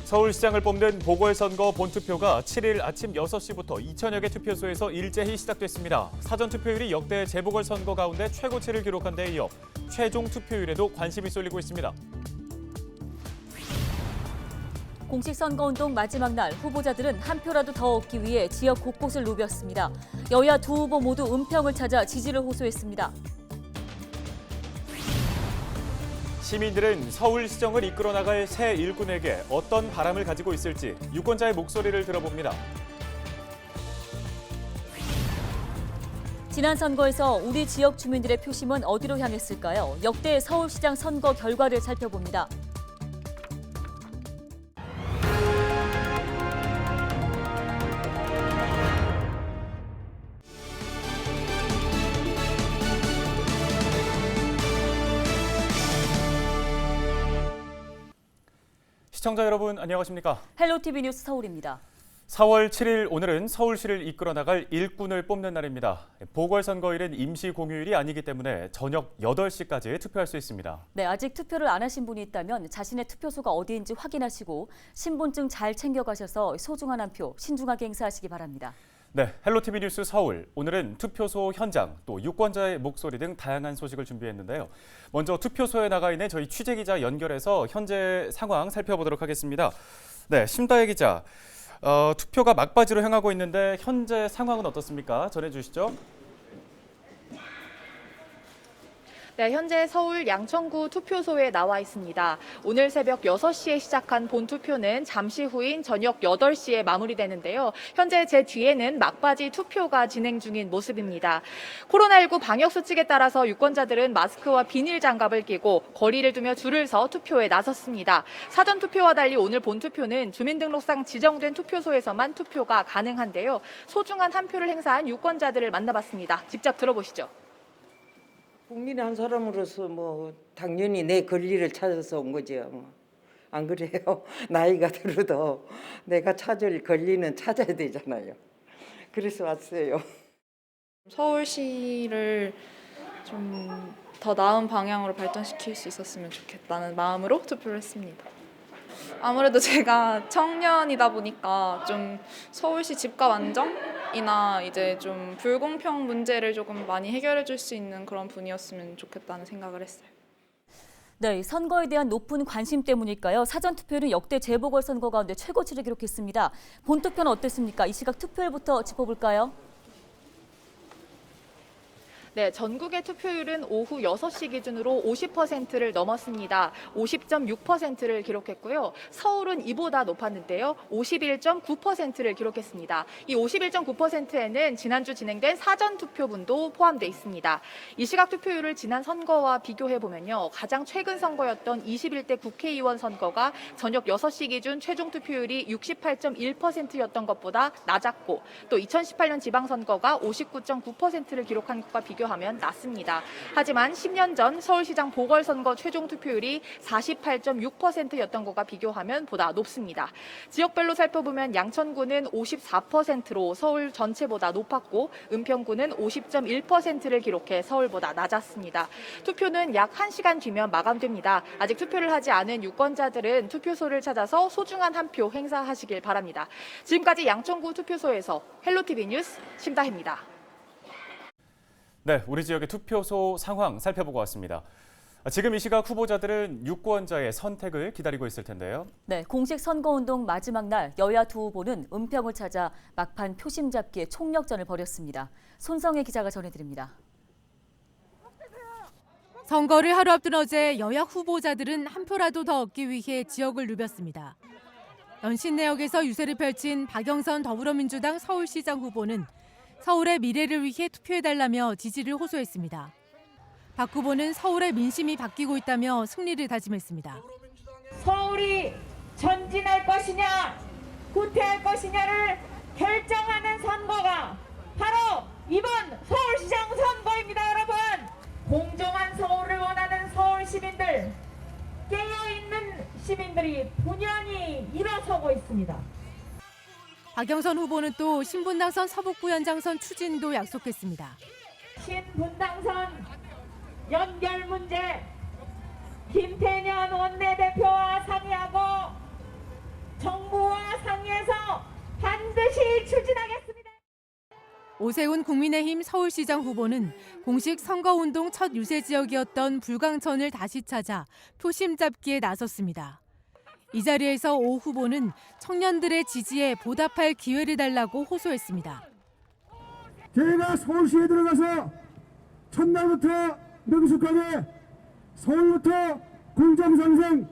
서울시장을 뽑는 보궐선거 본투표가 7일 아침 6시부터 2천여 개 투표소에서 일제히 시작됐습니다. 사전투표율이 역대 재보궐선거 가운데 최고치를 기록한 데 이어 최종 투표율에도 관심이 쏠리고 있습니다. 공식 선거운동 마지막 날 후보자들은 한 표라도 더 얻기 위해 지역 곳곳을 누볐습니다. 여야 두 후보 모두 은평을 찾아 지지를 호소했습니다. 시민들은 서울시정을 이끌어 나갈 새 일꾼에게 어떤 바람을 가지고 있을지 유권자의 목소리를 들어봅니다. 지난 선거에서 우리 지역 주민들의 표심은 어디로 향했을까요? 역대 서울시장 선거 결과를 살펴봅니다. 시청자 여러분 안녕하십니까? 헬로티비 뉴스 서울입니다. 4월 7일 오늘은 서울시를 이끌어 나갈 일꾼을 뽑는 날입니다. 보궐선거일은 임시 공휴일이 아니기 때문에 저녁 8시까지 투표할 수 있습니다. 네, 아직 투표를 안 하신 분이 있다면 자신의 투표소가 어디인지 확인하시고 신분증 잘 챙겨가셔서 소중한 한 표 신중하게 행사하시기 바랍니다. 네, 헬로티비 뉴스 서울. 오늘은 투표소 현장, 또 유권자의 목소리 등 다양한 소식을 준비했는데요. 먼저 투표소에 나가 있는 저희 취재기자 연결해서 현재 상황 살펴보도록 하겠습니다. 네, 심다혜 기자. 투표가 막바지로 향하고 있는데 현재 상황은 어떻습니까? 전해주시죠. 네, 현재 서울 양천구 투표소에 나와 있습니다. 오늘 새벽 6시에 시작한 본투표는 잠시 후인 저녁 8시에 마무리되는데요. 현재 제 뒤에는 막바지 투표가 진행 중인 모습입니다. 코로나19 방역수칙에 따라서 유권자들은 마스크와 비닐 장갑을 끼고 거리를 두며 줄을 서 투표에 나섰습니다. 사전투표와 달리 오늘 본투표는 주민등록상 지정된 투표소에서만 투표가 가능한데요. 소중한 한 표를 행사한 유권자들을 만나봤습니다. 직접 들어보시죠. 국민의 한 사람으로서 당연히 내 권리를 찾아서 온 거죠. 안 그래요? 나이가 들어도 내가 찾을 권리는 찾아야 되잖아요. 그래서 왔어요. 서울시를 좀 더 나은 방향으로 발전시킬 수 있었으면 좋겠다는 마음으로 투표를 했습니다. 아무래도 제가 청년이다 보니까 좀 서울시 집값 안정이나 이제 좀 불공평 문제를 조금 많이 해결해 줄 수 있는 그런 분이었으면 좋겠다는 생각을 했어요. 네, 선거에 대한 높은 관심 때문일까요? 사전투표는 역대 재보궐선거 가운데 최고치를 기록했습니다. 본투표는 어땠습니까? 이 시각 투표율부터 짚어볼까요? 네, 전국의 투표율은 오후 6시 기준으로 50%를 넘었습니다. 50.6%를 기록했고요. 서울은 이보다 높았는데요. 51.9%를 기록했습니다. 이 51.9%에는 지난주 진행된 사전투표분도 포함되어 있습니다. 이 시각 투표율을 지난 선거와 비교해보면요. 가장 최근 선거였던 21대 국회의원 선거가 저녁 6시 기준 최종 투표율이 68.1%였던 것보다 낮았고 또 2018년 지방선거가 59.9%를 기록한 것과 비교하면 낮습니다. 하지만 10년 전 서울시장 보궐선거 최종 투표율이 48.6%였던 것과 비교하면 보다 높습니다. 지역별로 살펴보면 양천구는 54%로 서울 전체보다 높았고 은평구는 50.1%를 기록해 서울보다 낮았습니다. 투표는 약 1시간 뒤면 마감됩니다. 아직 투표를 하지 않은 유권자들은 투표소를 찾아서 소중한 한 표 행사하시길 바랍니다. 지금까지 양천구 투표소에서 헬로티비 뉴스 심다혜입니다. 네, 우리 지역의 투표소 상황 살펴보고 왔습니다. 지금 이 시각 후보자들은 유권자의 선택을 기다리고 있을 텐데요. 네, 공식 선거운동 마지막 날 여야 두 후보는 은평을 찾아 막판 표심 잡기에 총력전을 벌였습니다. 손성혜 기자가 전해드립니다. 선거를 하루 앞둔 어제 여야 후보자들은 한 표라도 더 얻기 위해 지역을 누볐습니다. 연신 내역에서 유세를 펼친 박영선 더불어민주당 서울시장 후보는 서울의 미래를 위해 투표해달라며 지지를 호소했습니다. 박 후보는 서울의 민심이 바뀌고 있다며 승리를 다짐했습니다. 서울이 전진할 것이냐 후퇴할 것이냐를 결정하는 선거가 바로 이번 서울시장 선거입니다. 여러분, 공정한 서울을 원하는 서울 시민들, 깨어있는 시민들이 분연히 일어서고 있습니다. 박영선 후보는 또 신분당선 서북부연장선 추진도 약속했습니다. 신분당선 연결 문제 김태년 원내대표와 상의하고 열심히 추진하겠습니다. 오세훈 국민의힘 서울시장 후보는 공식 선거운동 첫 유세 지역이었던 불광천을 다시 찾아 표심 잡기에 나섰습니다. 이 자리에서 오 후보는 청년들의 지지에 보답할 기회를 달라고 호소했습니다. 제가 서울시에 들어가서 첫날부터 명숙하게 서울부터 공정상생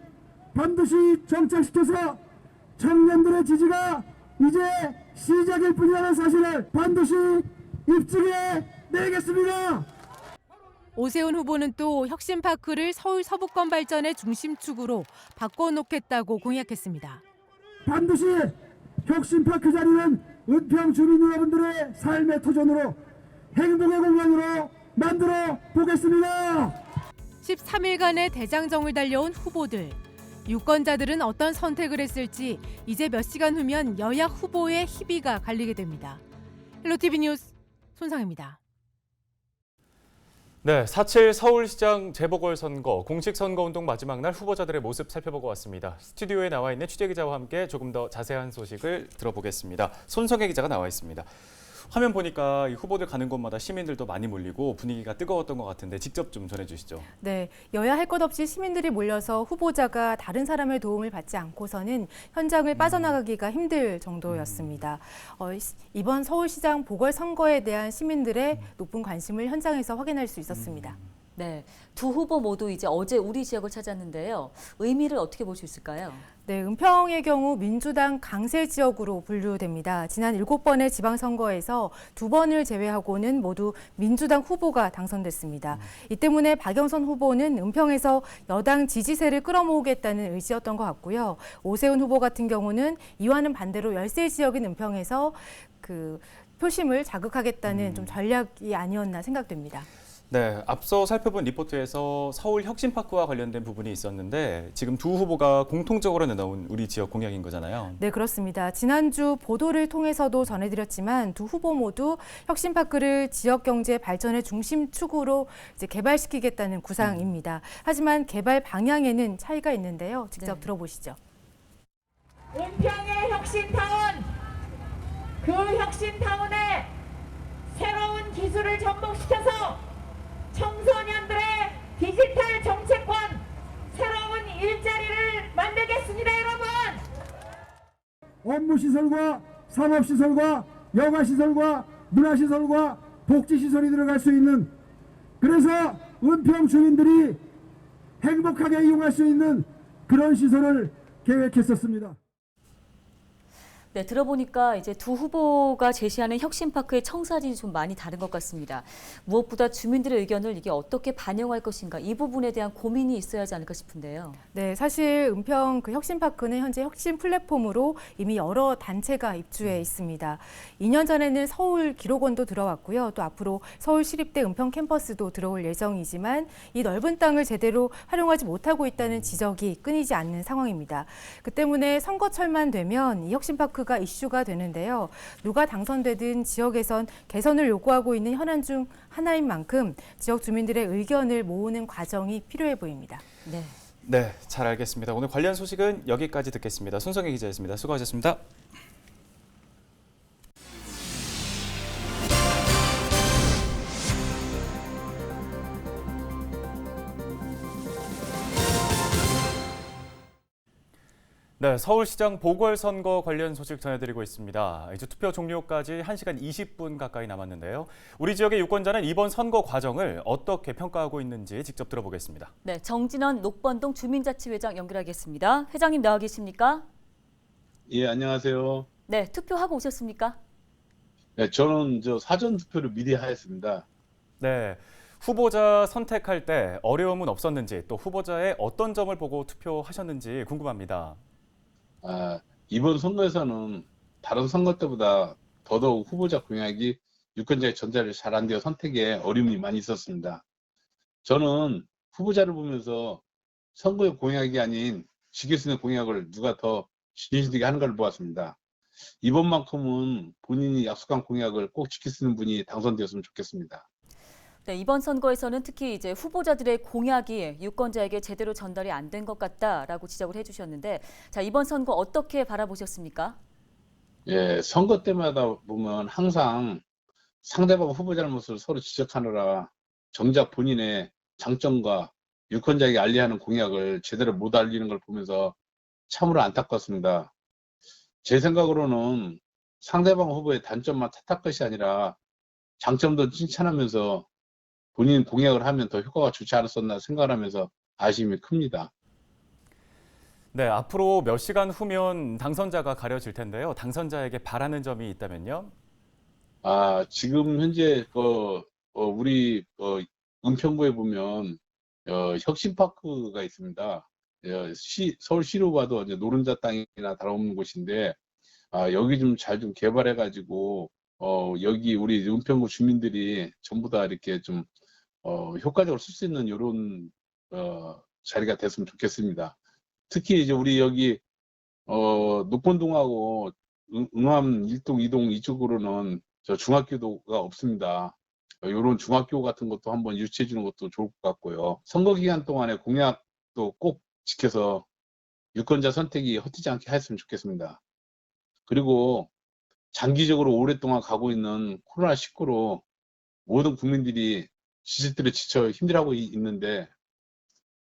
반드시 정착시켜서 청년들의 지지가 이제 시작일 뿐이라는 사실을 반드시 입증해 내겠습니다. 오세훈 후보는 또 혁신파크를 서울 서부권 발전의 중심축으로 바꿔놓겠다고 공약했습니다. 반드시 혁신파크 자리는 은평 주민 여러분들의 삶의 터전으로 행복의 공간으로 만들어 보겠습니다. 13일간의 대장정을 달려온 후보들. 유권자들은 어떤 선택을 했을지 이제 몇 시간 후면 여야 후보의 희비가 갈리게 됩니다. 헬로티비 뉴스 손상입니다. 네, 4.7 서울시장 재보궐선거 공식 선거운동 마지막 날 후보자들의 모습 살펴보고 왔습니다. 스튜디오에 나와 있는 취재기자와 함께 조금 더 자세한 소식을 들어보겠습니다. 손성혜 기자가 나와 있습니다. 화면 보니까 이 후보들 가는 곳마다 시민들도 많이 몰리고 분위기가 뜨거웠던 것 같은데 직접 좀 전해주시죠. 네, 여야 할 것 없이 시민들이 몰려서 후보자가 다른 사람의 도움을 받지 않고서는 현장을 빠져나가기가 힘들 정도였습니다. 이번 서울시장 보궐선거에 대한 시민들의 높은 관심을 현장에서 확인할 수 있었습니다. 네, 두 후보 모두 이제 어제 우리 지역을 찾았는데요. 의미를 어떻게 볼 수 있을까요? 네, 은평의 경우 민주당 강세 지역으로 분류됩니다. 지난 7번의 지방선거에서 2번을 제외하고는 모두 민주당 후보가 당선됐습니다. 이 때문에 박영선 후보는 은평에서 여당 지지세를 끌어모으겠다는 의지였던 것 같고요. 오세훈 후보 같은 경우는 이와는 반대로 열세 지역인 은평에서 표심을 자극하겠다는 좀 전략이 아니었나 생각됩니다. 네, 앞서 살펴본 리포트에서 서울 혁신파크와 관련된 부분이 있었는데 지금 두 후보가 공통적으로 내놓은 우리 지역 공약인 거잖아요. 네, 그렇습니다. 지난주 보도를 통해서도 전해드렸지만 두 후보 모두 혁신파크를 지역 경제 발전의 중심축으로 이제 개발시키겠다는 구상입니다. 하지만 개발 방향에는 차이가 있는데요. 직접 들어보시죠. 은평의 혁신타운, 그 혁신타운에 새로운 기술을 접목시켜서 청소년들의 디지털 정책권, 새로운 일자리를 만들겠습니다, 여러분! 업무시설과 상업시설과 여가시설과 문화시설과 복지시설이 들어갈 수 있는, 그래서 은평 주민들이 행복하게 이용할 수 있는 그런 시설을 계획했었습니다. 네, 들어보니까 이제 두 후보가 제시하는 혁신파크의 청사진이 좀 많이 다른 것 같습니다. 무엇보다 주민들의 의견을 이게 어떻게 반영할 것인가 이 부분에 대한 고민이 있어야 하지 않을까 싶은데요. 네, 사실 은평 혁신파크는 현재 혁신 플랫폼으로 이미 여러 단체가 입주해 있습니다. 2년 전에는 서울기록원도 들어왔고요. 또 앞으로 서울시립대 은평 캠퍼스도 들어올 예정이지만 이 넓은 땅을 제대로 활용하지 못하고 있다는 지적이 끊이지 않는 상황입니다. 그 때문에 선거철만 되면 이 혁신파크가 이슈가 되는데요. 누가 당선되든 지역에선 개선을 요구하고 있는 현안 중 하나인 만큼 지역 주민들의 의견을 모으는 과정이 필요해 보입니다. 네. 네, 잘 알겠습니다. 오늘 관련 소식은 여기까지 듣겠습니다. 손성혜 기자였습니다. 수고하셨습니다. 네, 서울시장 보궐선거 관련 소식 전해드리고 있습니다. 이제 투표 종료까지 1시간 20분 가까이 남았는데요. 우리 지역의 유권자는 이번 선거 과정을 어떻게 평가하고 있는지 직접 들어보겠습니다. 네, 정진원 녹번동 주민자치회장 연결하겠습니다. 회장님 나와 계십니까? 예, 안녕하세요. 네, 투표하고 오셨습니까? 네, 저는 사전 투표를 미리 하였습니다. 네, 후보자 선택할 때 어려움은 없었는지 또 후보자의 어떤 점을 보고 투표하셨는지 궁금합니다. 이번 선거에서는 다른 선거 때보다 더더욱 후보자 공약이 유권자의 전달을 잘 안 되어 선택에 어려움이 많이 있었습니다. 저는 후보자를 보면서 선거의 공약이 아닌 지킬 수 있는 공약을 누가 더 진실되게 하는 걸 보았습니다. 이번만큼은 본인이 약속한 공약을 꼭 지킬 수 있는 분이 당선되었으면 좋겠습니다. 네, 이번 선거에서는 특히 이제 후보자들의 공약이 유권자에게 제대로 전달이 안 된 것 같다라고 지적을 해주셨는데, 자, 이번 선거 어떻게 바라보셨습니까? 예, 선거 때마다 보면 항상 상대방 후보 잘못을 서로 지적하느라 정작 본인의 장점과 유권자에게 알리하는 공약을 제대로 못 알리는 걸 보면서 참으로 안타깝습니다. 제 생각으로는 상대방 후보의 단점만 탓할 것이 아니라 장점도 칭찬하면서 본인 공약을 하면 더 효과가 좋지 않았었나 생각하면서 아쉬움이 큽니다. 네, 앞으로 몇 시간 후면 당선자가 가려질 텐데요. 당선자에게 바라는 점이 있다면요? 지금 현재 우리 은평구에 보면 혁신파크가 있습니다. 서울시로 봐도 이제 노른자 땅이나 다름없는 곳인데 여기 좀 잘 좀 개발해가지고 여기 우리 은평구 주민들이 전부 다 이렇게 좀 효과적으로 쓸 수 있는 이런 자리가 됐으면 좋겠습니다. 특히 이제 우리 여기 녹본동하고 응암 1동, 2동 이쪽으로는 저 중학교가 없습니다. 이런 중학교 같은 것도 한번 유치해 주는 것도 좋을 것 같고요. 선거 기간 동안에 공약도 꼭 지켜서 유권자 선택이 헛되지 않게 했으면 좋겠습니다. 그리고 장기적으로 오랫동안 가고 있는 코로나19로 모든 국민들이 지지들에 지쳐 힘들어하고 있는데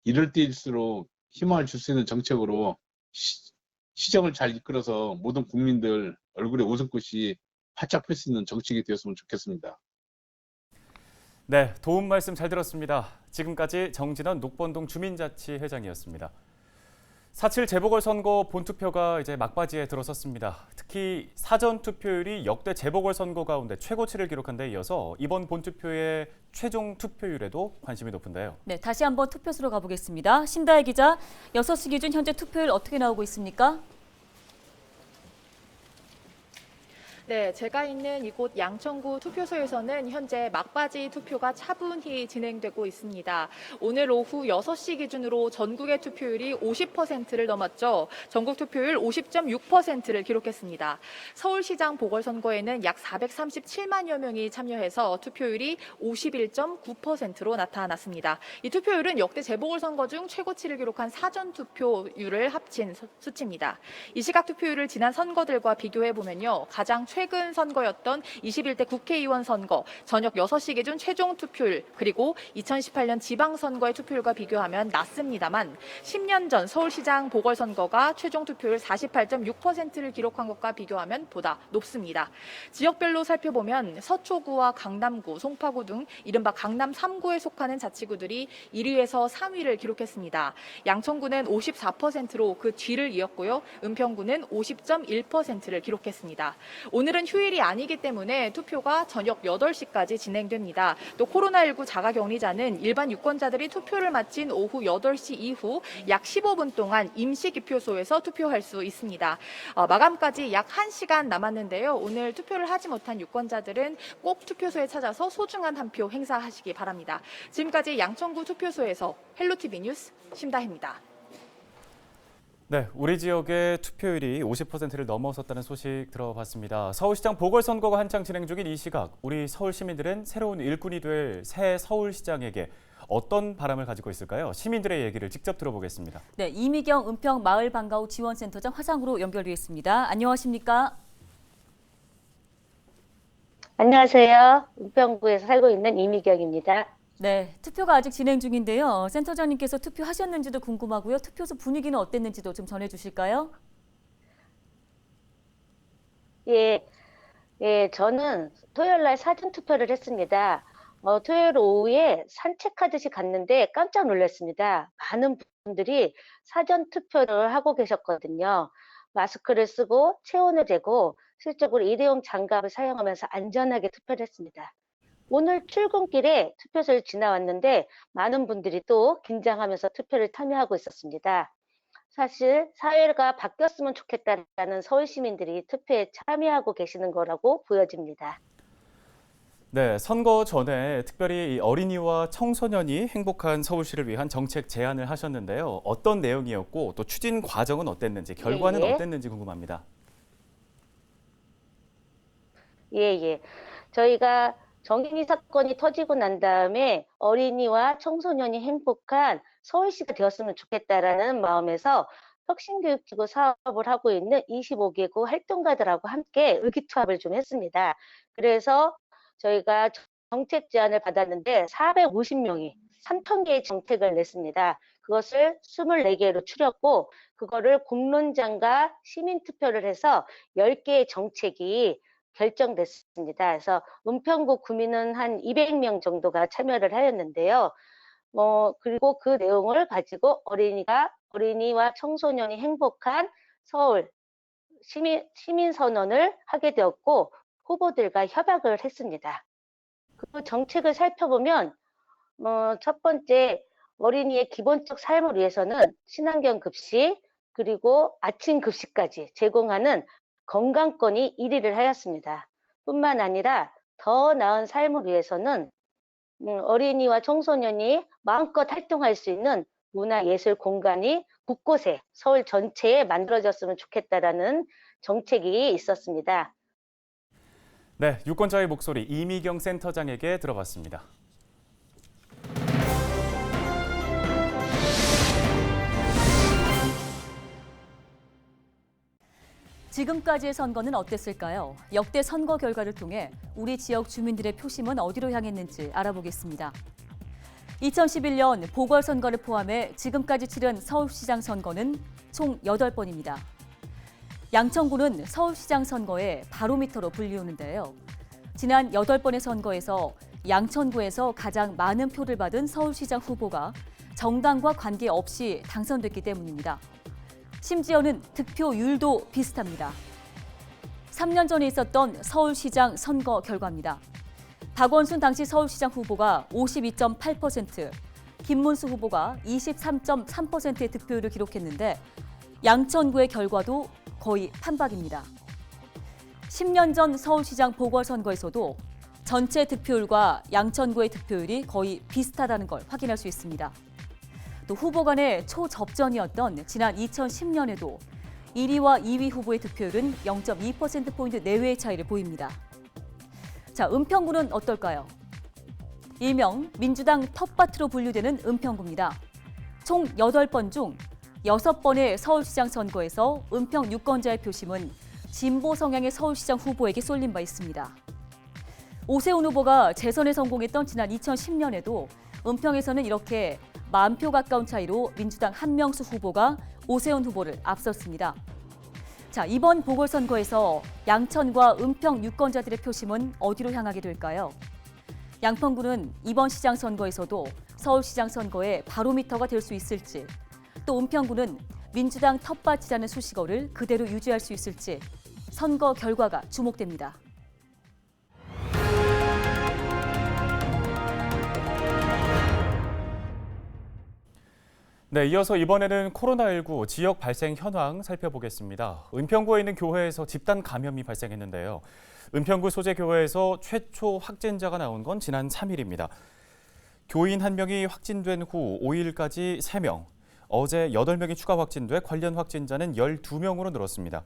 이럴 때일수록 희망을 줄 수 있는 정책으로 시정을 잘 이끌어서 모든 국민들 얼굴에 웃음꽃이 활짝 필 수 있는 정책이 되었으면 좋겠습니다. 네, 도움 말씀 잘 들었습니다. 지금까지 정진원 녹번동 주민자치회장이었습니다. 4.7 재보궐선거 본투표가 이제 막바지에 들어섰습니다. 특히 사전투표율이 역대 재보궐선거 가운데 최고치를 기록한 데 이어서 이번 본투표의 최종 투표율에도 관심이 높은데요. 네, 다시 한번 투표수로 가보겠습니다. 신다혜 기자, 6시 기준 현재 투표율 어떻게 나오고 있습니까? 네, 제가 있는 이곳 양천구 투표소에서는 현재 막바지 투표가 차분히 진행되고 있습니다. 오늘 오후 6시 기준으로 전국의 투표율이 50%를 넘었죠. 전국 투표율 50.6%를 기록했습니다. 서울시장 보궐선거에는 약 437만여 명이 참여해서 투표율이 51.9%로 나타났습니다. 이 투표율은 역대 재보궐선거 중 최고치를 기록한 사전투표율을 합친 수치입니다. 이 시각 투표율을 지난 선거들과 비교해보면요. 가장 최근 선거였던 21대 국회의원 선거, 저녁 6시 기준 최종 투표율, 그리고 2018년 지방선거의 투표율과 비교하면 낮습니다만 10년 전 서울시장 보궐선거가 최종 투표율 48.6%를 기록한 것과 비교하면 보다 높습니다. 지역별로 살펴보면 서초구와 강남구, 송파구 등 이른바 강남 3구에 속하는 자치구들이 1위에서 3위를 기록했습니다. 양천구는 54%로 그 뒤를 이었고요. 은평구는 50.1%를 기록했습니다. 오늘은 휴일이 아니기 때문에 투표가 저녁 8시까지 진행됩니다. 또 코로나19 자가격리자는 일반 유권자들이 투표를 마친 오후 8시 이후 약 15분 동안 임시기표소에서 투표할 수 있습니다. 마감까지 약 1시간 남았는데요. 오늘 투표를 하지 못한 유권자들은 꼭 투표소에 찾아서 소중한 한 표 행사하시기 바랍니다. 지금까지 양천구 투표소에서 헬로티비 뉴스 심다혜입니다. 네, 우리 지역의 투표율이 50%를 넘어섰다는 소식 들어봤습니다. 서울시장 보궐선거가 한창 진행 중인 이 시각, 우리 서울 시민들은 새로운 일꾼이 될 새 서울시장에게 어떤 바람을 가지고 있을까요? 시민들의 얘기를 직접 들어보겠습니다. 네, 이미경 은평 마을방과후 지원센터장 화상으로 연결되어 안녕하십니까? 안녕하세요. 은평구에서 살고 있는 이미경입니다. 네, 투표가 아직 진행 중인데요. 센터장님께서 투표하셨는지도 궁금하고요. 투표소 분위기는 어땠는지도 좀 전해주실까요? 예, 저는 토요일 날 사전 투표를 했습니다. 토요일 오후에 산책하듯이 갔는데 깜짝 놀랐습니다. 많은 분들이 사전 투표를 하고 계셨거든요. 마스크를 쓰고 체온을 재고 실적으로 일회용 장갑을 사용하면서 안전하게 투표를 했습니다. 오늘 출근길에 투표소를 지나왔는데 많은 분들이 또 긴장하면서 투표를 참여하고 있었습니다. 사실 사회가 바뀌었으면 좋겠다는 서울 시민들이 투표에 참여하고 계시는 거라고 보여집니다. 네, 선거 전에 특별히 어린이와 청소년이 행복한 서울시를 위한 정책 제안을 하셨는데요. 어떤 내용이었고 또 추진 과정은 어땠는지, 결과는 어땠는지 궁금합니다. 저희가 정인이 사건이 터지고 난 다음에 어린이와 청소년이 행복한 서울시가 되었으면 좋겠다라는 마음에서 혁신교육기구 사업을 하고 있는 25개국 활동가들하고 함께 의기투합을 좀 했습니다. 그래서 저희가 정책 제안을 받았는데 450명이 3,000개의 정책을 냈습니다. 그것을 24개로 추렸고 그거를 공론장과 시민투표를 해서 10개의 정책이 결정됐습니다. 그래서 은평구 구민은 한 200명 정도가 참여를 하였는데요. 그리고 그 내용을 가지고 어린이와 청소년이 행복한 서울 시민선언을 하게 되었고 후보들과 협약을 했습니다. 그 정책을 살펴보면 첫 번째 어린이의 기본적 삶을 위해서는 친환경 급식 그리고 아침 급식까지 제공하는 건강권이 1위를 하였습니다. 뿐만 아니라 더 나은 삶을 위해서는 어린이와 청소년이 마음껏 활동할 수 있는 문화예술 공간이 곳곳에 서울 전체에 만들어졌으면 좋겠다라는 정책이 있었습니다. 네, 유권자의 목소리 이미경 센터장에게 들어봤습니다. 지금까지의 선거는 어땠을까요? 역대 선거 결과를 통해 우리 지역 주민들의 표심은 어디로 향했는지 알아보겠습니다. 2011년 보궐선거를 포함해 지금까지 치른 서울시장 선거는 총 8번입니다. 양천구는 서울시장 선거의 바로미터로 불리우는데요. 지난 8번의 선거에서 양천구에서 가장 많은 표를 받은 서울시장 후보가 정당과 관계없이 당선됐기 때문입니다. 심지어는 득표율도 비슷합니다. 3년 전에 있었던 서울시장 선거 결과입니다. 박원순 당시 서울시장 후보가 52.8%, 김문수 후보가 23.3%의 득표율을 기록했는데 양천구의 결과도 거의 판박입니다. 10년 전 서울시장 보궐선거에서도 전체 득표율과 양천구의 득표율이 거의 비슷하다는 걸 확인할 수 있습니다. 또 후보 간의 초접전이었던 지난 2010년에도 1위와 2위 후보의 득표율은 0.2%포인트 내외의 차이를 보입니다. 자, 은평구는 어떨까요? 일명 민주당 텃밭으로 분류되는 은평구입니다. 총 8번 중 6번의 서울시장 선거에서 은평 유권자의 표심은 진보 성향의 서울시장 후보에게 쏠린 바 있습니다. 오세훈 후보가 재선에 성공했던 지난 2010년에도 은평에서는 이렇게 10,000표 가까운 차이로 민주당 한명수 후보가 오세훈 후보를 앞섰습니다. 자, 이번 보궐선거에서 양천과 은평 유권자들의 표심은 어디로 향하게 될까요? 양평구는 이번 시장 선거에서도 서울시장 선거의 바로미터가 될 수 있을지, 또 은평구는 민주당 텃밭이라는 수식어를 그대로 유지할 수 있을지 선거 결과가 주목됩니다. 네, 이어서 이번에는 코로나19 지역 발생 현황 살펴보겠습니다. 은평구에 있는 교회에서 집단 감염이 발생했는데요. 은평구 소재 교회에서 최초 확진자가 나온 건 지난 3일입니다. 교인 1명이 확진된 후 5일까지 3명, 어제 8명이 추가 확진돼 관련 확진자는 12명으로 늘었습니다.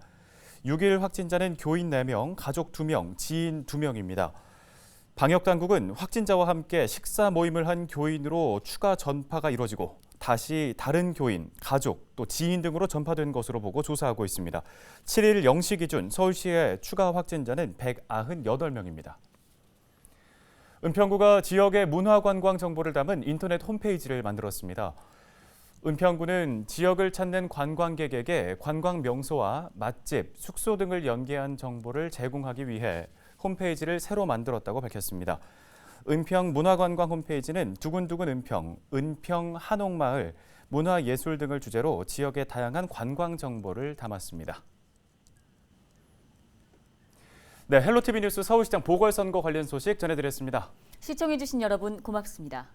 6일 확진자는 교인 4명, 가족 2명, 지인 2명입니다. 방역당국은 확진자와 함께 식사 모임을 한 교인으로 추가 전파가 이뤄지고 다시 다른 교인, 가족, 또 지인 등으로 전파된 것으로 보고 조사하고 있습니다. 7일 0시 기준 서울시의 추가 확진자는 198명입니다. 은평구가 지역의 문화관광 정보를 담은 인터넷 홈페이지를 만들었습니다. 은평구는 지역을 찾는 관광객에게 관광 명소와 맛집, 숙소 등을 연계한 정보를 제공하기 위해 홈페이지를 새로 만들었다고 밝혔습니다. 은평 문화관광 홈페이지는 두근두근 은평 한옥마을, 문화예술 등을 주제로 지역의 다양한 관광 정보를 담았습니다. 네, 헬로티비 뉴스 서울시장 보궐선거 관련 소식 전해드렸습니다. 시청해주신 여러분 고맙습니다.